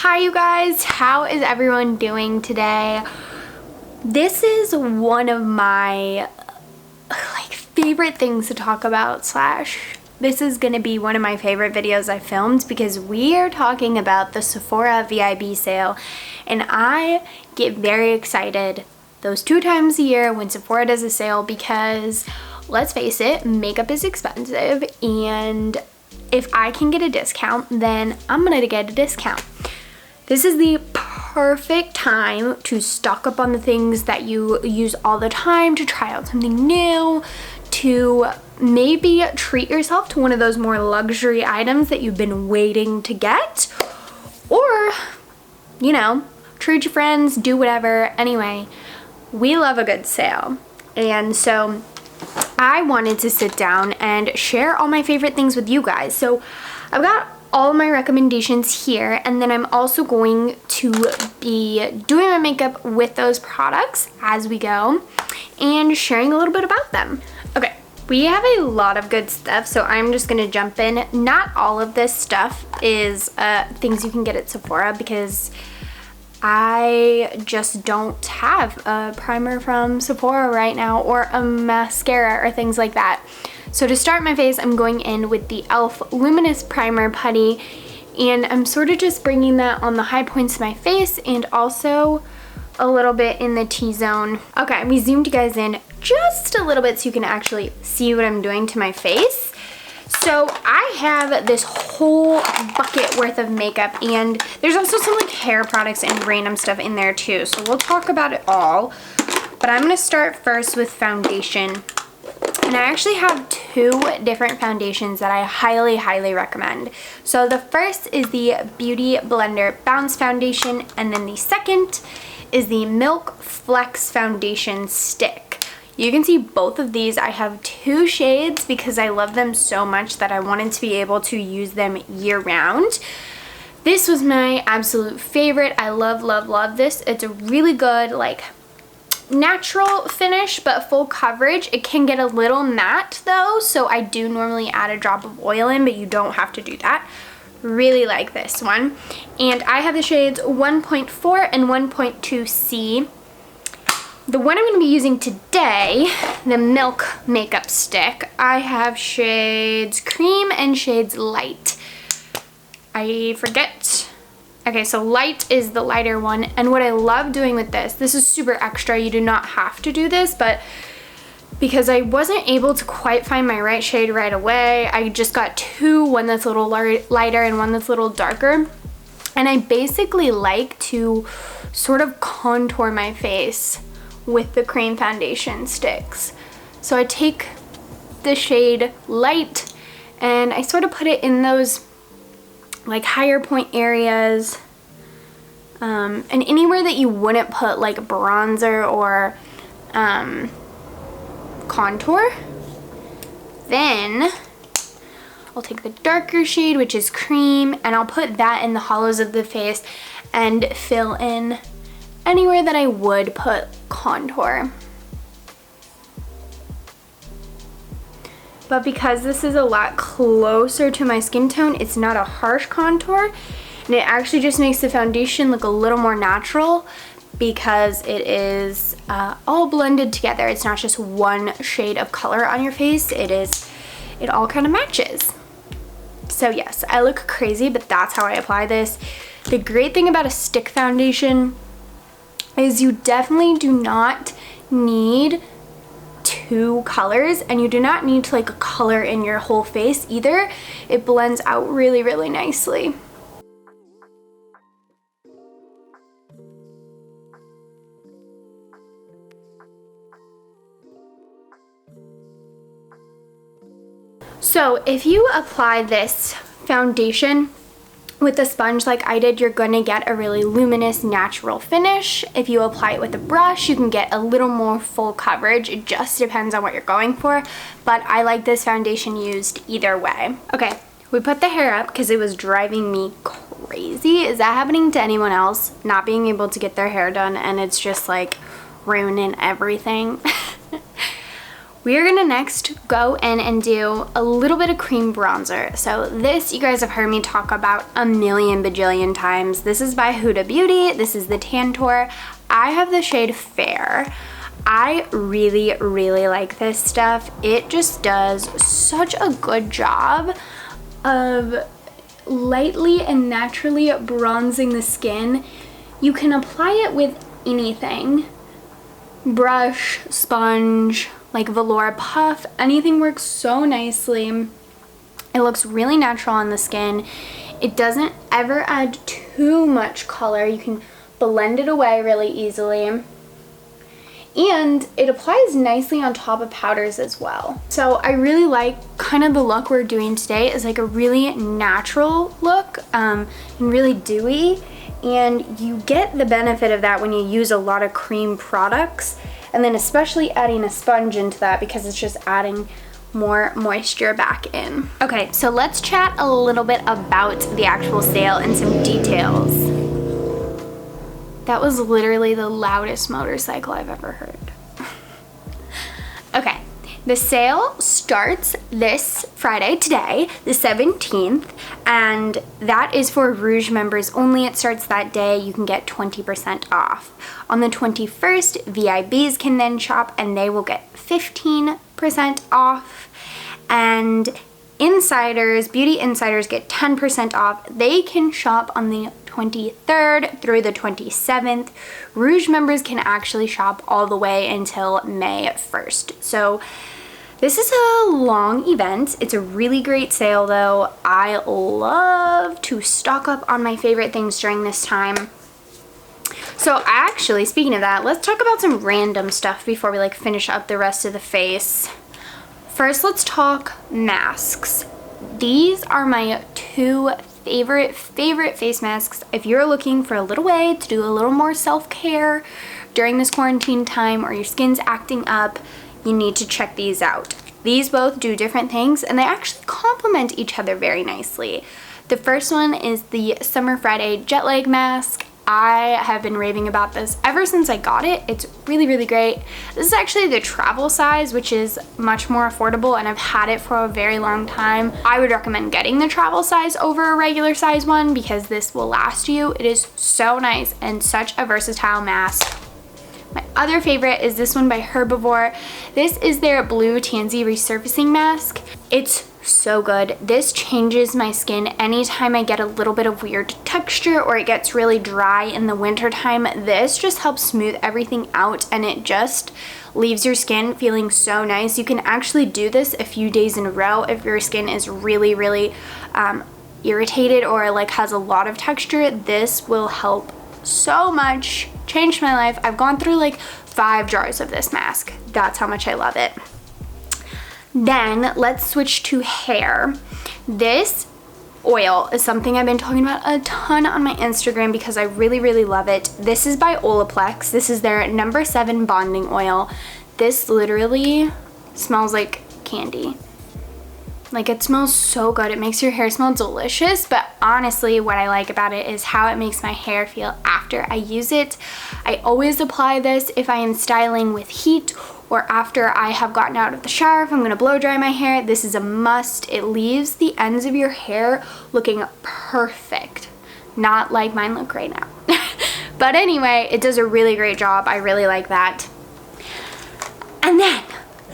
Hi you guys, how is everyone doing today? This is one of my favorite things to talk about / this is gonna be one of my favorite videos I filmed because we are talking about the Sephora VIB sale, and I get very excited those 2 times a year when Sephora does a sale because let's face it, makeup is expensive, and if I can get a discount, then I'm gonna get a discount. This is the perfect time to stock up on the things that you use all the time, to try out something new, to maybe treat yourself to one of those more luxury items that you've been waiting to get, or, you know, treat your friends, do whatever. Anyway, we love a good sale, and so I wanted to sit down and share all my favorite things with you guys. So I've got all my recommendations here, and then I'm also going to be doing my makeup with those products as we go and sharing a little bit about them. Okay, we have a lot of good stuff, so I'm just gonna jump in. Not all of this stuff is things you can get at Sephora because I just don't have a primer from Sephora right now, or a mascara or things like that. So to start my face, I'm going in with the e.l.f. Luminous Primer Putty, and I'm sort of just bringing that on the high points of my face and also a little bit in the T-zone. Okay, we zoomed you guys in just a little bit so you can actually see what I'm doing to my face. So I have this whole bucket worth of makeup, and there's also some like hair products and random stuff in there too. So we'll talk about it all, but I'm gonna start first with foundation. And I actually have 2 different foundations that I highly recommend. So the first is the Beauty Blender Bounce Foundation, and then the second is the Milk Flex Foundation Stick. You can see both of these. I have 2 shades because I love them so much that I wanted to be able to use them year round. This was my absolute favorite. I love this. It's a really good natural finish but full coverage. It can get a little matte though, so I do normally add a drop of oil in, but you don't have to do that. Really like this one, and I have the shades 1.4 and 1.2C. The one I'm going to be using today, the Milk Makeup Stick, I have shades Cream and shades Light. I forget. Okay, so Light is the lighter one, and what I love doing with this is super extra. You do not have to do this, but because I wasn't able to quite find my right shade right away, I just got 2, one that's a little lighter and one that's a little darker. And I basically like to sort of contour my face with the cream foundation sticks. So I take the shade Light and I sort of put it in those higher point areas, and anywhere that you wouldn't put bronzer or contour. Then I'll take the darker shade, which is Cream, and I'll put that in the hollows of the face and fill in anywhere that I would put contour. But because this is a lot closer to my skin tone, it's not a harsh contour, and it actually just makes the foundation look a little more natural because it is all blended together. It's not just one shade of color on your face. It all kind of matches. So yes, I look crazy, but that's how I apply this. The great thing about a stick foundation is you definitely do not need 2 colors, and you do not need to color in your whole face either. It blends out really nicely. So if you apply this foundation with a sponge like I did, you're gonna get a really luminous natural finish. If you apply it with a brush, you can get a little more full coverage. It just depends on what you're going for, but I like this foundation used either way. Okay, we put the hair up because it was driving me crazy. Is that happening to anyone else? Not being able to get their hair done and it's just ruining everything. We're gonna next go in and do a little bit of cream bronzer. So this, you guys have heard me talk about a million bajillion times. This is by Huda Beauty. This is the Tantour. I have the shade Fair. I really, really like this stuff. It just does such a good job of lightly and naturally bronzing the skin. You can apply it with anything. Brush, sponge, like velour puff, anything works so nicely. It looks really natural on the skin. It doesn't ever add too much color. You can blend it away really easily. And it applies nicely on top of powders as well. So I really like kind of the look we're doing today is like a really natural look and really dewy. And you get the benefit of that when you use a lot of cream products. And then especially adding a sponge into that because it's just adding more moisture back in. Okay, so let's chat a little bit about the actual sale and some details. That was literally the loudest motorcycle I've ever heard. Okay, the sale starts this Friday, today, the 17th, and that is for Rouge members only. It starts that day. You can get 20% off. On the 21st, VIBs can then shop and they will get 15% off. And insiders, beauty insiders get 10% off. They can shop on the 23rd through the 27th. Rouge members can actually shop all the way until May 1st. So this is a long event. It's a really great sale though. I love to stock up on my favorite things during this time. So actually, speaking of that, let's talk about some random stuff before we like finish up the rest of the face. First, let's talk masks. These are my two favorite face masks. If you're looking for a little way to do a little more self-care during this quarantine time or your skin's acting up, you need to check these out. These both do different things and they actually complement each other very nicely. The first one is the Summer Friday Jetlag Mask. I have been raving about this ever since I got it. It's really, really great. This is actually the travel size, which is much more affordable, and I've had it for a very long time. I would recommend getting the travel size over a regular size one because this will last you. It is so nice and such a versatile mask. My other favorite is this one by Herbivore. This is their Blue Tansy Resurfacing Mask. It's so good. This changes my skin anytime I get a little bit of weird texture or it gets really dry in the winter time. This just helps smooth everything out and it just leaves your skin feeling so nice. You can actually do this a few days in a row if your skin is really, really irritated or like has a lot of texture. This will help so much. Changed my life. I've gone through like 5 jars of this mask. That's how much I love it. Then let's switch to hair. This oil is something I've been talking about a ton on my Instagram because I really, really love it. This is by Olaplex. This is their No. 7 Bonding Oil. This literally smells like candy. Like, it smells so good. It makes your hair smell delicious, but honestly, what I like about it is how it makes my hair feel after I use it. I always apply this if I am styling with heat or after I have gotten out of the shower. If I'm gonna blow dry my hair, this is a must. It leaves the ends of your hair looking perfect. Not like mine look right now. But anyway, it does a really great job. I really like that. And then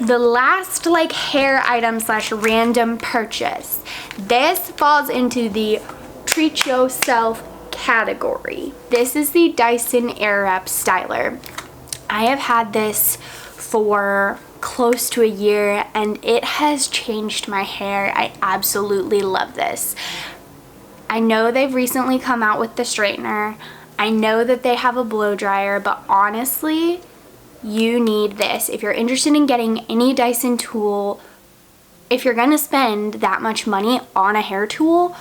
the last like hair item slash random purchase. This falls into the treat yourself category. This is the Dyson Airwrap Styler. I have had this for close to a year and it has changed my hair. I absolutely love this. I know they've recently come out with the straightener. I know that they have a blow dryer, but honestly, you need this. If you're interested in getting any Dyson tool, if you're gonna spend that much money on a hair tool,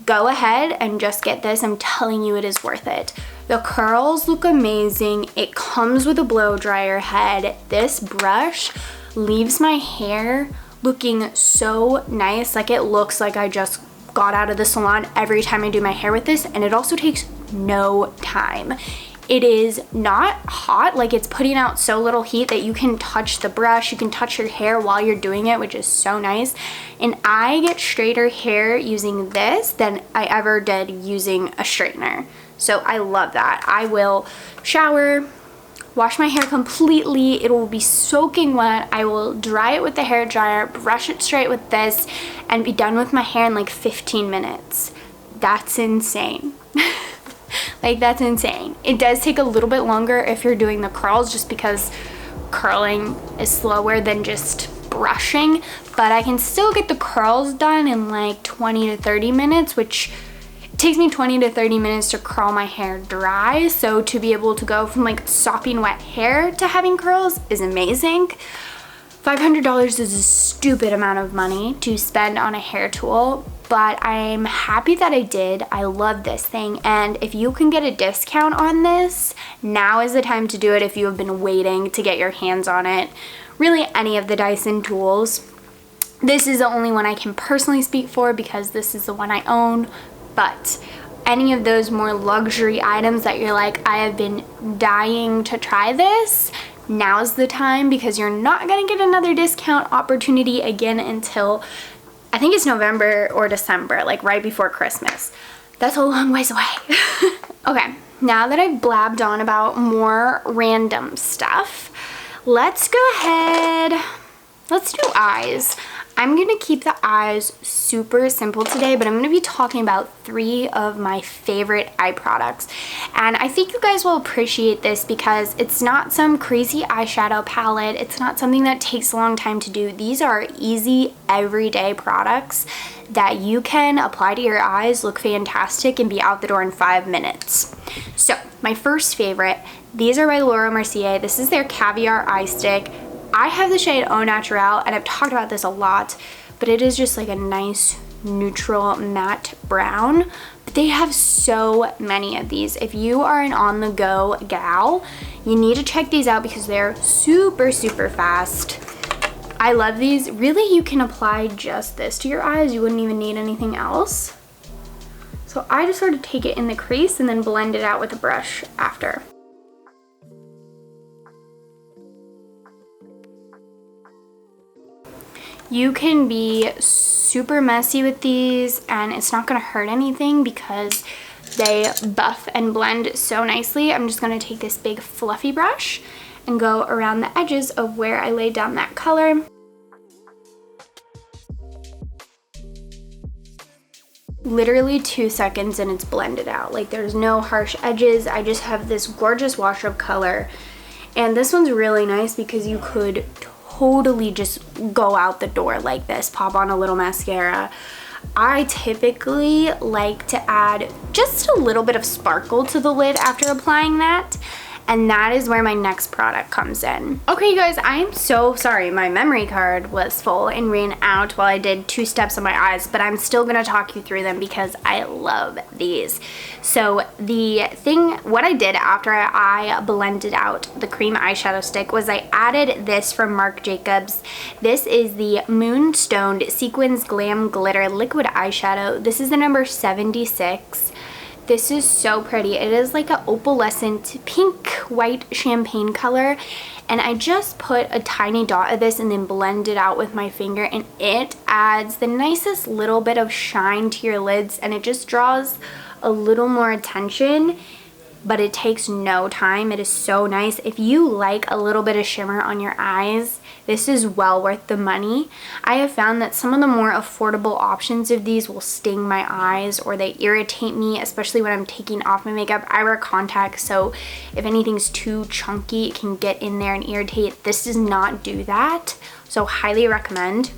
go ahead and just get this. I'm telling you, it is worth it. The curls look amazing. It comes with a blow dryer head. This brush leaves my hair looking so nice. Like, it looks like I just got out of the salon every time I do my hair with this, and it also takes no time. It is not hot, like it's putting out so little heat that you can touch the brush, you can touch your hair while you're doing it, which is so nice. And I get straighter hair using this than I ever did using a straightener. So I love that. I will shower, wash my hair completely, it will be soaking wet, I will dry it with the hair dryer, brush it straight with this, and be done with my hair in like 15 minutes. That's insane. Like, that's insane. It does take a little bit longer if you're doing the curls, just because curling is slower than just brushing, but I can still get the curls done in like 20 to 30 minutes, which takes me 20 to 30 minutes to curl my hair dry. So to be able to go from like sopping wet hair to having curls is amazing. $500 is a stupid amount of money to spend on a hair tool, but I'm happy that I did. I love this thing, and if you can get a discount on this, now is the time to do it if you have been waiting to get your hands on it. Really, any of the Dyson tools. This is the only one I can personally speak for because this is the one I own, but any of those more luxury items that you're like, I have been dying to try this, now's the time, because you're not gonna get another discount opportunity again until I think it's November or December, like right before Christmas. That's a long ways away. Okay, now that I've blabbed on about more random stuff, let's go ahead, let's do eyes. I'm gonna keep the eyes super simple today, but I'm gonna be talking about 3 of my favorite eye products. And I think you guys will appreciate this because it's not some crazy eyeshadow palette. It's not something that takes a long time to do. These are easy, everyday products that you can apply to your eyes, look fantastic, and be out the door in 5 minutes. So, my first favorite, these are by Mercier. This is their Caviar Eye Stick. I have the shade Au Naturel, and I've talked about this a lot, but it is just like a nice neutral matte brown. But they have so many of these. If you are an on-the-go gal, you need to check these out because they're super, super fast. I love these. Really, you can apply just this to your eyes. You wouldn't even need anything else. So I just sort of take it in the crease and then blend it out with a brush after. You can be super messy with these and it's not gonna hurt anything because they buff and blend so nicely. I'm just gonna take this big fluffy brush and go around the edges of where I laid down that color. Literally 2 seconds and it's blended out. Like, there's no harsh edges. I just have this gorgeous wash of color. And this one's really nice because you could totally just go out the door like this, pop on a little mascara. I typically like to add just a little bit of sparkle to the lid after applying that, and that is where my next product comes in. Okay, you guys, I'm so sorry. My memory card was full and ran out while I did 2 steps on my eyes, but I'm still gonna talk you through them because I love these. So what I did after I blended out the cream eyeshadow stick was I added this from Marc Jacobs. This is the Moonstoned Sequins Glam Glitter Liquid Eyeshadow. This is the number 76. This is so pretty. It is like an opalescent pink white champagne color, and I just put a tiny dot of this and then blend it out with my finger, and it adds the nicest little bit of shine to your lids, and it just draws a little more attention, but it takes no time. It is so nice. If you like a little bit of shimmer on your eyes, this is well worth the money. I have found that some of the more affordable options of these will sting my eyes or they irritate me, especially when I'm taking off my makeup. I wear contacts, so if anything's too chunky, it can get in there and irritate. This does not do that, so highly recommend.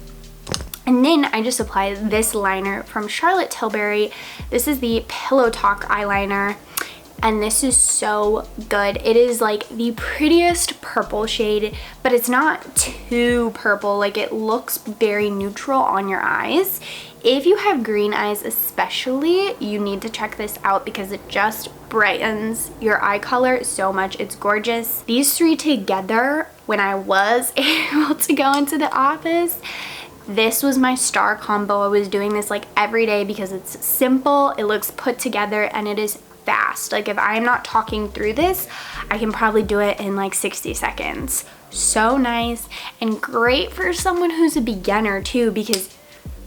And then I just apply this liner from Charlotte Tilbury. This is the Pillow Talk eyeliner. And this is so good. It is like the prettiest purple shade, but it's not too purple. Like, it looks very neutral on your eyes. If you have green eyes especially, you need to check this out because it just brightens your eye color so much. It's gorgeous. These 3 together, when I was able to go into the office, this was my star combo. I was doing this like every day because it's simple, it looks put together, and it is fast. Like if I'm not talking through this, I can probably do it in like 60 seconds. So nice and great for someone who's a beginner too, because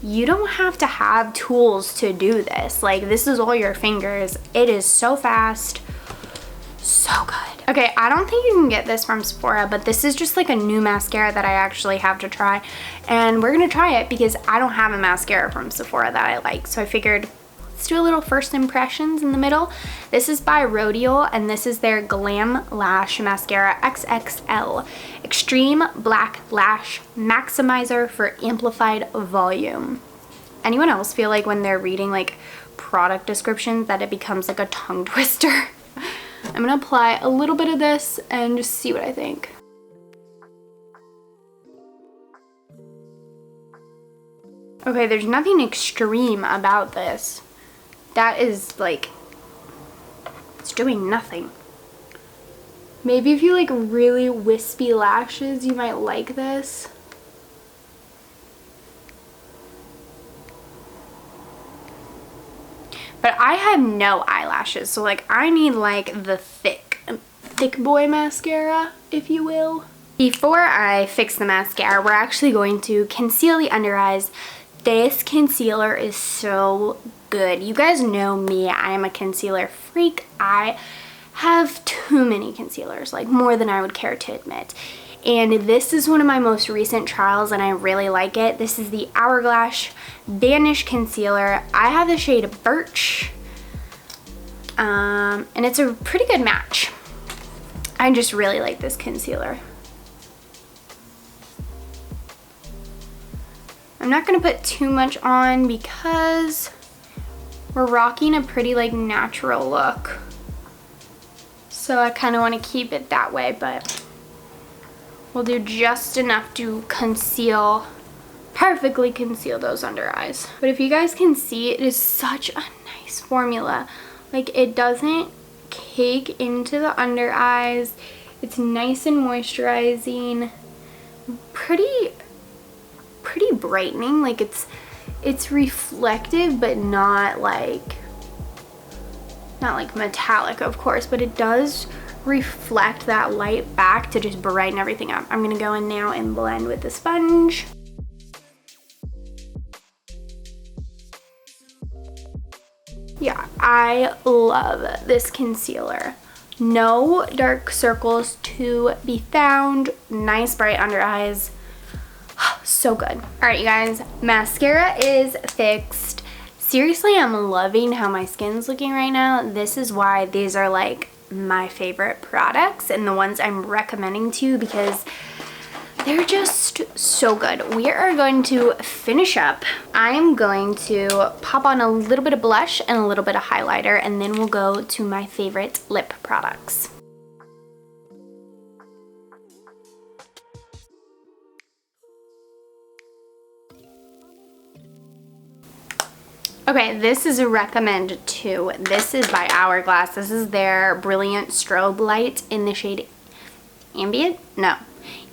you don't have to have tools to do this. Like this is all your fingers. It is so fast, so good. Okay, I don't think you can get this from Sephora, but this is just like a new mascara that I actually have to try. And we're gonna try it because I don't have a mascara from Sephora that I like. So I figured, let's do a little first impressions in the middle. This is by Rodial, and this is their Glam Lash Mascara XXL. Extreme Black Lash Maximizer for amplified volume. Anyone else feel like when they're reading like product descriptions that it becomes like a tongue twister? I'm gonna apply a little bit of this and just see what I think. Okay, there's nothing extreme about this. That is like, it's doing nothing. Maybe if you like really wispy lashes, you might like this. But I have no eyelashes, so like I need like the thick boy mascara, if you will. Before I fix the mascara, we're actually going to conceal the under eyes. This concealer is so good. You guys know me, I am a concealer freak. I have too many concealers, like more than I would care to admit. And this is one of my most recent trials and I really like it. This is the Hourglass Vanish Concealer. I have the shade Birch. And it's a pretty good match. I just really like this concealer. I'm not gonna put too much on because we're rocking a pretty like natural look. So I kind of want to keep it that way, but we'll do just enough to conceal, perfectly conceal those under eyes. But if you guys can see, it is such a nice formula. Like it doesn't cake into the under eyes. It's nice and moisturizing, pretty brightening. Like it's reflective, but not like metallic, of course, but it does reflect that light back to just brighten everything up. I'm gonna go in now and blend with the sponge. Yeah, I love this concealer. No dark circles to be found. Nice bright under eyes. So good. All right, you guys, mascara is fixed. Seriously, I'm loving how my skin's looking right now. This is why these are like my favorite products and the ones I'm recommending to you, because they're just so good. We are going to finish up. I'm going to pop on a little bit of blush and a little bit of highlighter, and then we'll go to my favorite lip products. Okay, this is a recommend too. This is by Hourglass. This is their Brilliant Strobe Light in the shade Ambient? No.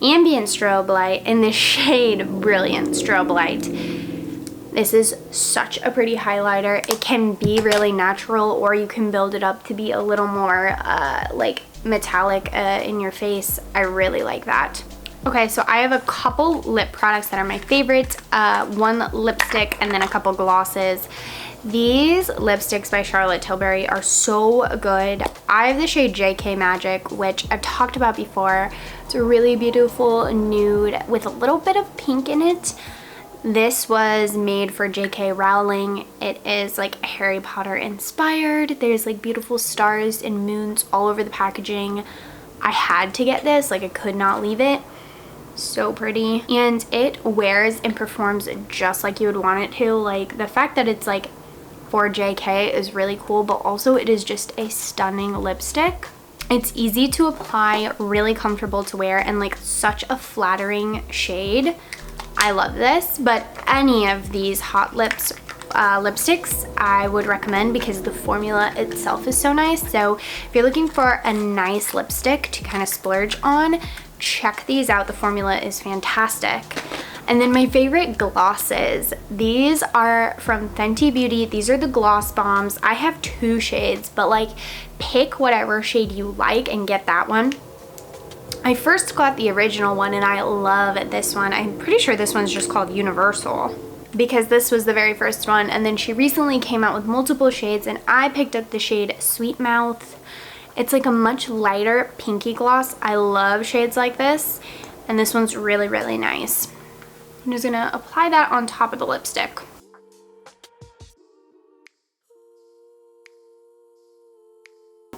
Ambient Strobe Light in the shade Brilliant Strobe Light. This is such a pretty highlighter. It can be really natural, or you can build it up to be a little more like metallic in your face. I really like that. Okay, so I have a couple lip products that are my favorites. One lipstick and then a couple glosses. These lipsticks by Charlotte Tilbury are so good. I have the shade JK Magic, which I've talked about before. It's a really beautiful nude with a little bit of pink in it. This was made for JK Rowling. It is like Harry Potter inspired. There's like beautiful stars and moons all over the packaging. I had to get this, like I could not leave it. So pretty, and it wears and performs just like you would want it to. Like the fact that it's like for JK is really cool, but also it is just a stunning lipstick. It's easy to apply, really comfortable to wear, and like such a flattering shade. I love this, but any of these hot lips lipsticks I would recommend because the formula itself is so nice. So if you're looking for a nice lipstick to kind of splurge on, check these out. The formula is fantastic. And then my favorite glosses. These are from Fenty Beauty. These are the gloss bombs. I have 2 shades, but like pick whatever shade you like and get that one. I first got the original one and I love this one. I'm pretty sure this one's just called Universal because this was the very first one. And then she recently came out with multiple shades and I picked up the shade Sweet Mouth. It's like a much lighter pinky gloss. I love shades like this. And this one's really, really nice. I'm just gonna apply that on top of the lipstick.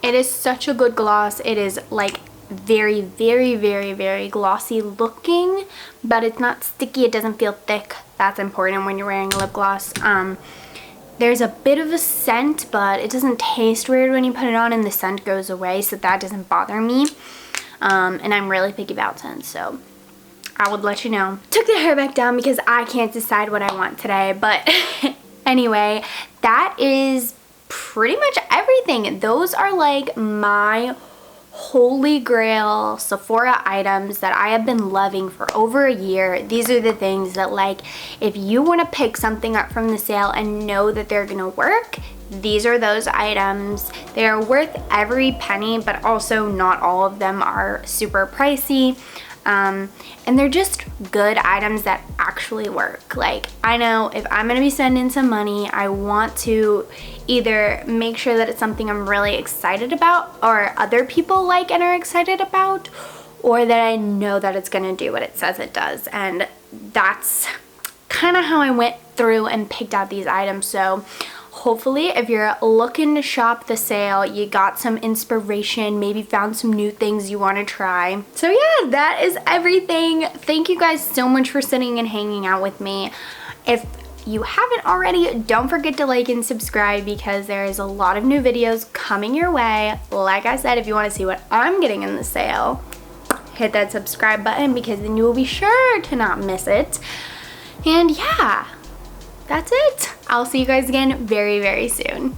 It is such a good gloss. It is like very, very, very, very glossy looking, but it's not sticky. It doesn't feel thick. That's important when you're wearing a lip gloss. There's a bit of a scent, but it doesn't taste weird when you put it on and the scent goes away, so that doesn't bother me. And I'm really picky about scents, so I would let you know. Took the hair back down because I can't decide what I want today, but anyway, that is pretty much everything. Those are like my holy grail Sephora items that I have been loving for over a year. These are the things that, like, if you want to pick something up from the sale and know that they're gonna work, these are those items. They are worth every penny, but also not all of them are super pricey. And they're just good items that actually work. Like, I know if I'm gonna be spending some money, I want to either make sure that it's something I'm really excited about or other people like and are excited about, or that I know that it's gonna do what it says it does. And that's kind of how I went through and picked out these items. So hopefully if you're looking to shop the sale, you got some inspiration, maybe found some new things you want to try. So yeah, that is everything. Thank you guys so much for sitting and hanging out with me. If you haven't already, don't forget to like and subscribe because there is a lot of new videos coming your way. Like I said, if you want to see what I'm getting in the sale, hit that subscribe button because then you will be sure to not miss it. And yeah, that's it. I'll see you guys again very, very soon.